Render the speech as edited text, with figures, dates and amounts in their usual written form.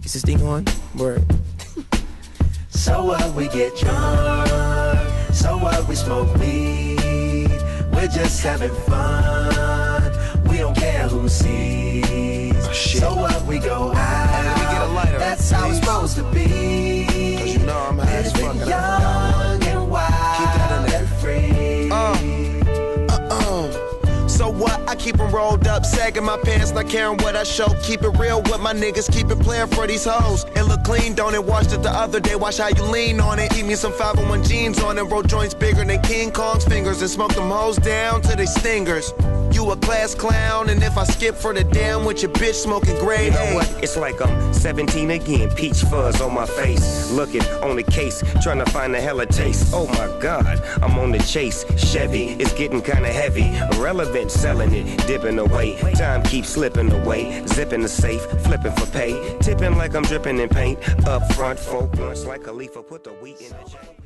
Is this thing on? Word. So what, we get drunk. So what, we smoke weed. We're just having fun. We don't care who sees. Oh, shit. So what, we go out. Hey, let me get a lighter, that's how it's please. supposed to be. Cause you know I'm high as fuck and I young and wild. Keep that in there. And free. So what? I keep them rolled up, sagging my pants, not caring what I show. Keep it real with my niggas, keep it playing for these hoes. It look clean, don't it? Washed it the other day, watch how you lean on it. Eat me some 501 jeans on it, roll joints bigger than King Kong's fingers, and smoke them hoes down to they stingers. You a class clown, and if I skip for the damn with your bitch smoking grade You know A. what? It's like I'm 17 again, peach fuzz on my face. Looking on the case, trying to find a hella taste. Oh my God, I'm on the chase. Chevy, it's getting kinda heavy. Irrelevant, selling it, dipping away. Time keeps slipping away. Zipping the safe, flipping for pay. Tipping like I'm dripping in paint. Up front, folk blunts like Khalifa, put the wheat in the chain.